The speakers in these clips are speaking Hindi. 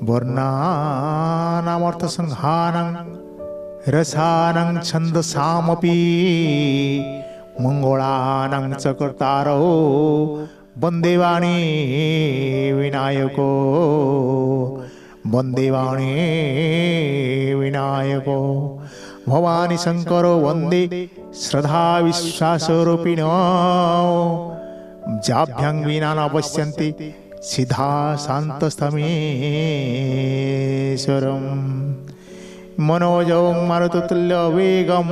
वर्णानामर्थसंहानं रसानं छन्दसामपि मंगलानां च कर्तारो वन्दे वाणी विनायको वन्दे वाणी विनायको भवानी शंकरो वन्दे श्रद्धा विश्वासरूपिणो जाभ्यां विना न पश्यन्ति सिद्धा शान्तस्तमेश्वरम् मनोजं मारुततुल्यवेगं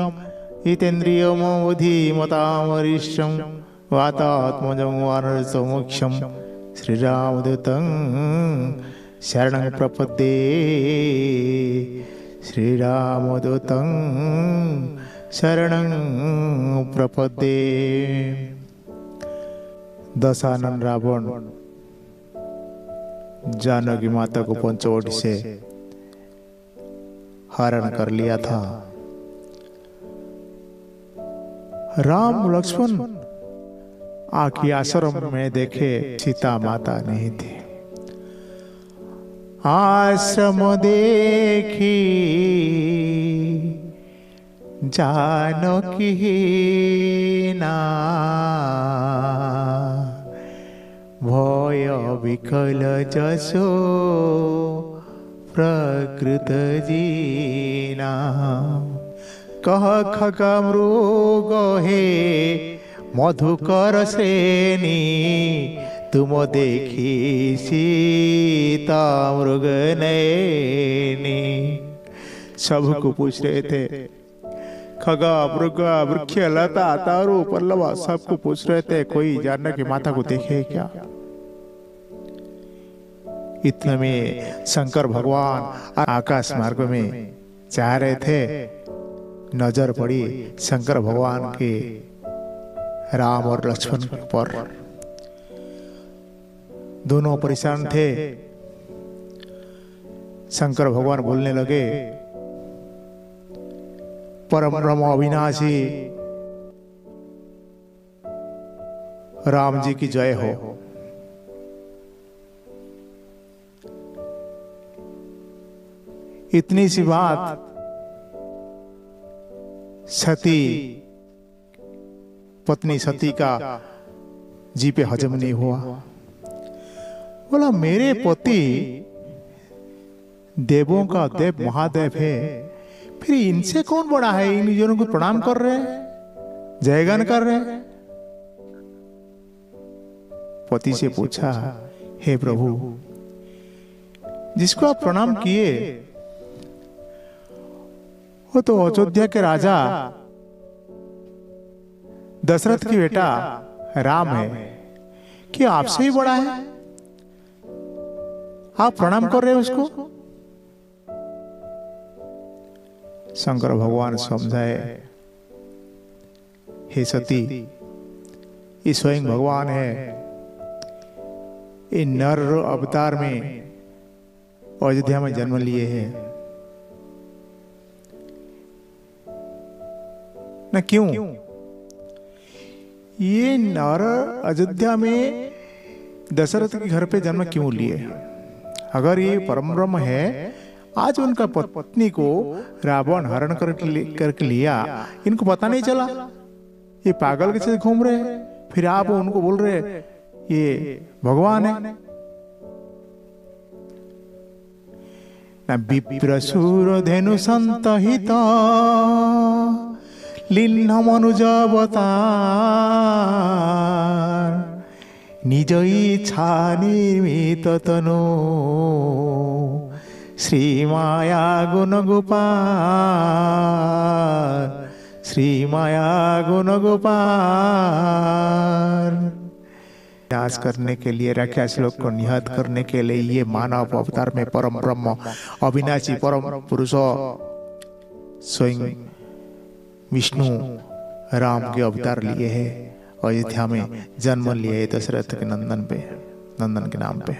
हितेन्द्रियमवधीमतामरिष्टं वातात्मजं वानरसौमुख्यं श्रीरामदूतं शरणं प्रपद्ये श्रीरामदूतं शरणं प्रपद्ये। दशानन रावण जानकी माता को पंचवटी से हरण कर लिया था। राम लक्ष्मण आखिरी आश्रम में देखे सीता माता नहीं थी। आश्रम देखी जानकी ना भय विकल जसो प्रकृत जीना कह खग मृग हे मधुकर श्रेणी तुम देखी सीता मृग नैनी। सबको पूछ रहे थे, खगा मृगा वृक्ष लता तारू पल्लवा सबको पूछ रहे थे कोई जानकी माता को देखे क्या। इतने में शंकर भगवान आकाश मार्ग में जा रहे थे। नजर पड़ी शंकर भगवान के राम और लक्ष्मण पर। दोनों परेशान थे। शंकर भगवान बोलने लगे, परम ब्रह्म अविनाशी राम जी की जय हो। इतनी सी बात सती पत्नी सती का जी पे हजम नहीं हुआ। बोला मेरे पति देवों का देव महादेव है, फिर इनसे कौन बड़ा है? इन जनों को प्रणाम कर रहे हैं, जयगान कर रहे हैं। पति से पूछा, हे प्रभु जिसको आप प्रणाम किए वो तो अयोध्या के राजा दशरथ की बेटा राम है, कि आपसे ही बड़ा है? आप प्रणाम कर रहे हो उसको? शंकर भगवान समझाए, हे सती ये स्वयं भगवान है। ये नर अवतार में अयोध्या में जन्म लिए हैं न। क्यों ये नर अयोध्या में दशरथ के घर पे जन्म क्यों लिए? अगर ये परम ब्रह्म है, आज उनका पत्नी को रावण हरण करके लिया, इनको पता नहीं चला? ये पागल के साथ घूम रहे हैं, फिर आप उनको बोल रहे ये भगवान है। न विप्रसुर धेनु संतहित लीन मनुजावतार निज इच्छा निर्मित तनु श्री माया गुण गोपाल श्री माया गुण गोपाल। नाश करने के लिए, राक्षस लोग को निहत करने के लिए ये मानव अवतार में परम ब्रह्म अविनाशी परम पुरुष स्वयं विष्णु राम के अवतार लिए हैं। अयोध्या में जन्म लिए दशरथ के नंदन के नाम पे।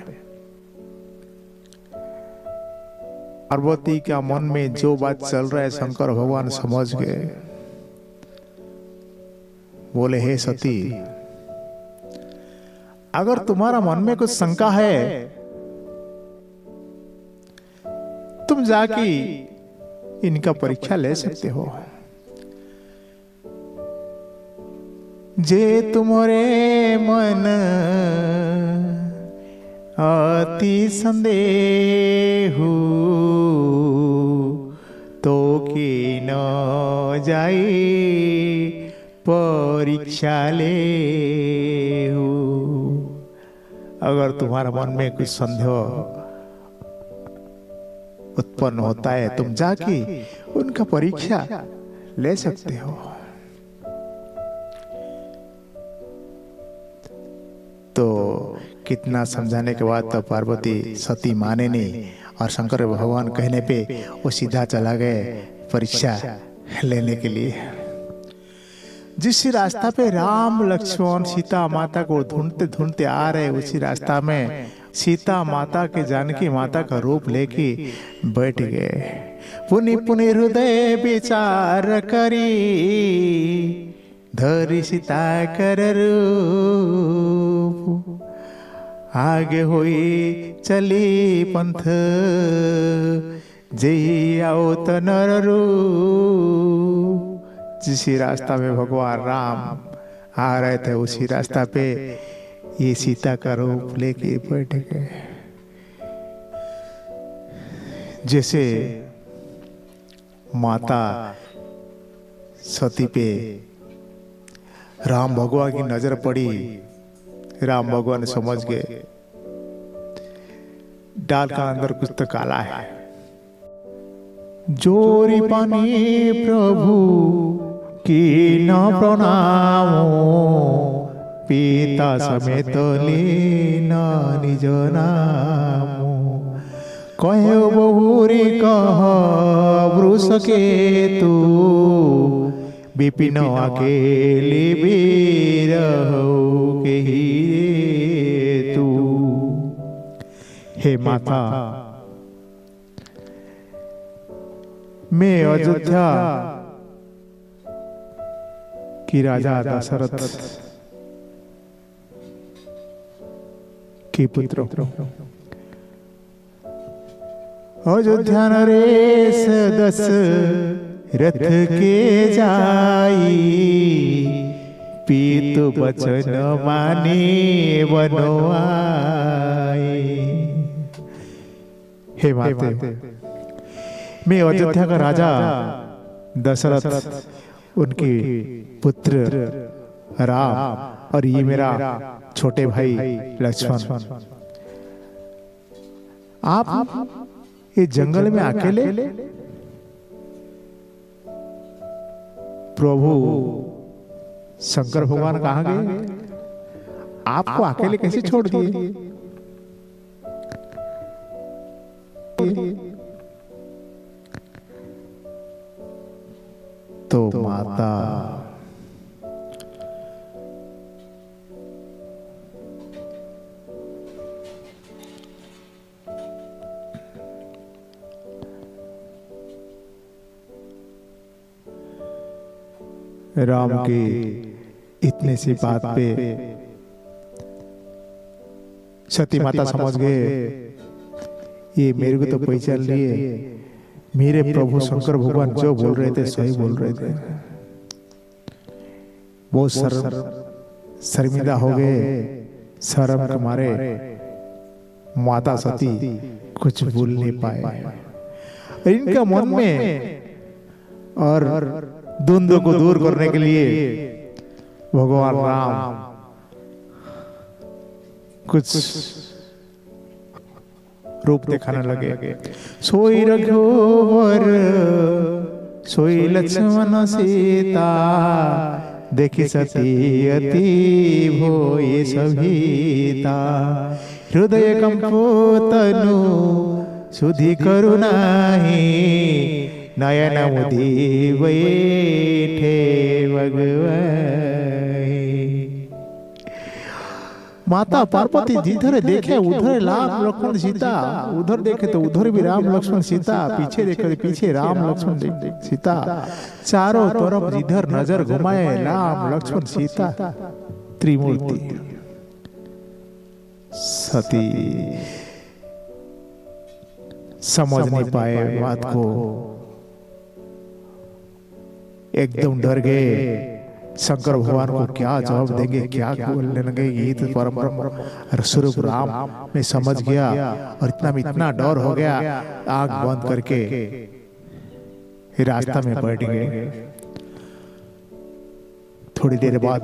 पार्वती का मन में जो बात चल रहा है शंकर भगवान समझ गए। बोले, हे सती अगर तुम्हारा मन में कुछ शंका है तुम जाके इनका परीक्षा ले सकते हो। जे तुम्हारे मन अति संदेह तो कि न जाए परीक्षा ले। अगर तुम्हारा मन में कुछ संदेह उत्पन्न होता है, तुम जाके उनका परीक्षा ले सकते हो। तो कितना समझाने के बाद तो पार्वती सती माने नहीं, और शंकर भगवान कहने पे वो सीधा चला गए परीक्षा लेने के लिए। जिस रास्ता पे राम लक्ष्मण सीता माता को ढूंढते ढूंढते आ रहे, उसी रास्ता में सीता माता के जानकी माता का रूप लेके बैठ गए। पुनि पुनि हृदय विचार करी धरी सीता कर रूप। आगे हुई चली पंथ जय आओ तनर रूप। जिस रास्ता में भगवान राम आ रहे थे, उसी रास्ता पे ये सीता का रूप लेके बैठ गए। जैसे माता सती पे राम भगवान की नजर पड़ी, राम भगवान समझ गए डाल का अंदर कुछ तो काला है। जोरी पानी प्रभु की न प्रणामो, पिता समेत लीना निज नामो। कहो बहुरी कह वृष केतु, विपिन अकेली वीर के तू। हे माता, मैं अयोध्या की राजा दशरथ की पुत्र अयोध्या नरेश दस रथ के जाई। पीत बचन माने बनवाई। हे माते, मैं अयोध्या का राजा दशरथ, उनके पुत्र राम और ये मेरा छोटे भाई लक्ष्मण, आप ये जंगल में अकेले, प्रभु शंकर भगवान कहाँ गए? आपको अकेले कैसे छोड़ दिए? तो माता राम के इतने सी बात पे सती माता समझ गए ये मेरे को तो पहचान लिए, मेरे प्रभु शंकर भगवान जो बोल रहे थे सही बोल रहे थे। बहुत शर्मिंदा हो गए, शर्म के मारे माता सती कुछ बोल नहीं पाए। इनका मन में और द्वंद्व को दूर करने के लिए भगवान राम कुछ रूप दिखाने लगे। सोई रघुवर सोई लक्ष्मण सीता, देखी सती अति भोए सभीता। हृदय कंपो तनु सुधि करुणाहि, नयन मुदि बैठे भगवाई। माता पार्वती जिधर देखे उधर राम लक्ष्मण सीता, उधर देखे तो उधर भी राम लक्ष्मण सीता, पीछे देखे तो पीछे राम लक्ष्मण सीता, चारों तरफ जिधर नजर घुमाए राम लक्ष्मण सीता त्रिमूर्ति। सती समझ नहीं पाए बात को, एकदम डर गए। शंकर भगवान को क्या जवाब देंगे, क्या बोलने लगे, ये तो परम ब्रह्म स्वरूप राम में समझ गया। और इतना डर हो गया, आंख बंद करके रास्ता में बैठ गए। थोड़ी देर बाद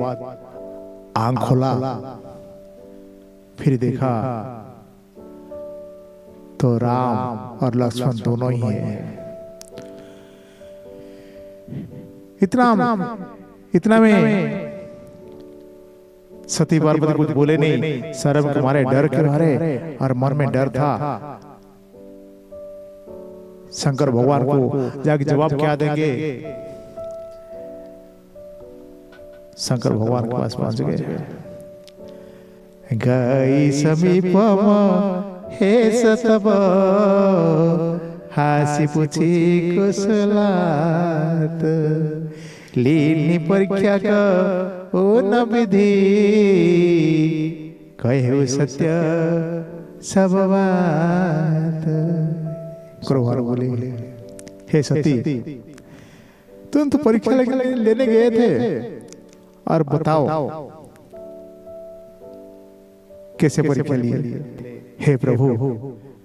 आंख खोला, फिर देखा तो राम और लक्ष्मण दोनों ही हैं। इतना में सती पार्वती कुछ बोले नहीं, शर्म के मारे, डर के मारे, और मन में डर था। शंकर भगवान को जाके जवाब क्या देंगे। शंकर भगवान के पास पहुंच गए। गई समीप हे सतब हासी पूछी कुशलात, लीनी परीक्षा का ओ न विधि, कहे सत्य सब बात। कुरवार बोले, हे सती, तुम तो परीक्षा लेने गए थे, और बताओ कैसे परीक्षा लिए। हे प्रभु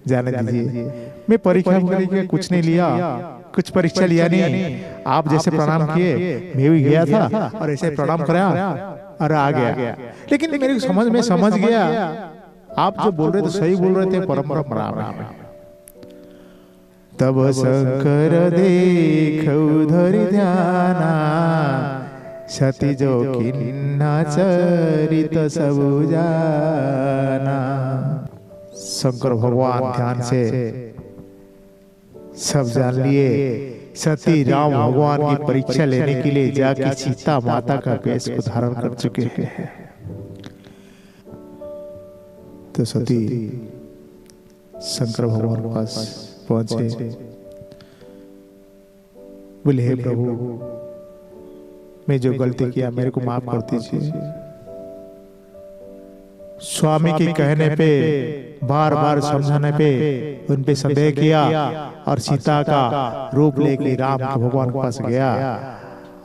जाने दीजिए, मैं परीक्षा कुछ नहीं लिया, कुछ परीक्षा लिया नहीं। आप जैसे प्रणाम किए मैं भी गया था और ऐसे प्रणाम कराया और आ गया। लेकिन मेरे समझ गया आप जो बोल रहे थे सही बोल रहे थे, परम प्रणाम है। तब शंकर देखौ धरि ध्याना, सती जो किन्ना चरित सब जाना। शंकर भगवान ध्यान से सब जान लिए। सती राम भगवान की परीक्षा लेने के लिए जाके सीता माता का वेश को धारण कर चुके हैं। तो सती शंकर भगवान के पास पहुंचे, बोले हे प्रभु, मैं जो गलती किया मेरे को माफ कर दीजिए। स्वामी के कहने पे, बार बार समझाने पे उन पे संदेह किया और सीता का रूप लेके राम के भगवान के पास गया।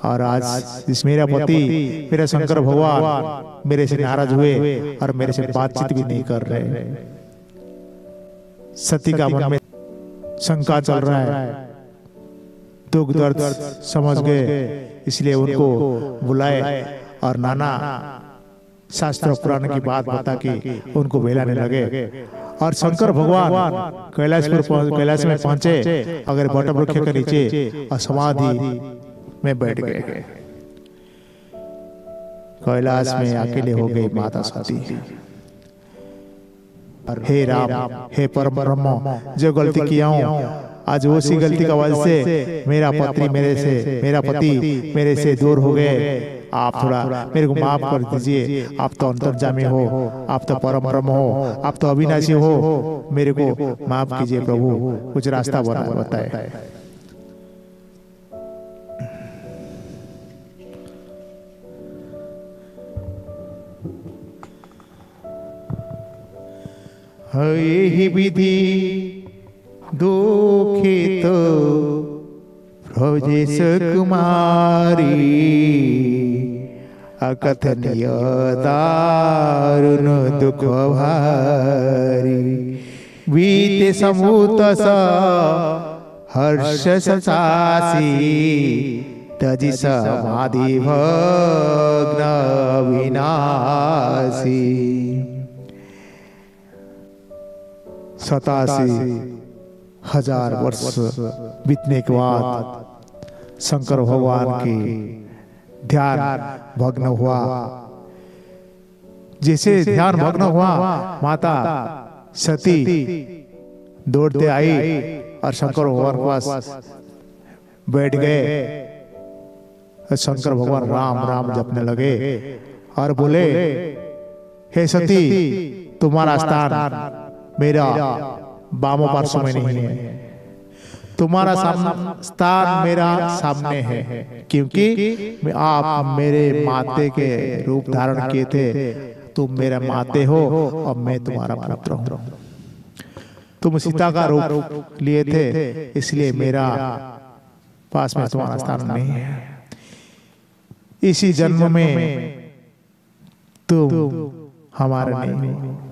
और आज इस मेरा पति, मेरा शंकर भगवान मेरे से नाराज हुए और मेरे से बातचीत भी नहीं कर रहे। सती का मन में शंका चल रहा है, दुख दर्द समझ गए, इसलिए उनको बुलाए और नाना शास्त्र पुराण की बात बता के उनको बहलाने लगे। और शंकर भगवान कैलाश में पहुंचे, अगर वट वृक्ष के नीचे और समाधि में बैठ गए। कैलाश में अकेले हो गई माता सती। हे राम, हे परम ब्रह्म, जो गलती किया हूँ आज उसी गलती का वजह से मेरा पति मेरे से दूर हो गए। आप थोड़ा मेरे को माफ कर दीजिए। आप तो अंतर्यामी हो, आप तो परम ब्रह्म हो, आप तो अविनाशी हो, मेरे को माफ कीजिए प्रभु, कुछ रास्ता बताए। यही विधि दुखित ब्रजेश कुमारी, अकथनीय दारुण दुख भारी। बीते समूत हर्ष ससासी, तजि समाधि भग्न विनाशी। 87,000 वर्ष बीतने के बाद शंकर भगवान की ध्यान भग्न हुआ। जैसे ध्यान भग्न हुआ, माता सती दौड़ते आई और शंकर भगवान के पास बैठ गए। शंकर भगवान राम राम जपने लगे और बोले, हे सती, तुम्हारा स्थान मेरा बामों पार्श्व में नहीं है, तुम्हारा स्थान मेरा सामने है, क्योंकि आप मेरे माते के रूप धारण किए थे। तुम मेरे माते हो और मैं तुम्हारा पुत्र हूं। तुम सीता का रूप लिए थे, इसलिए मेरा पास में तुम्हारा स्थान नहीं है। इसी जन्म में तुम हमारे नहीं हो।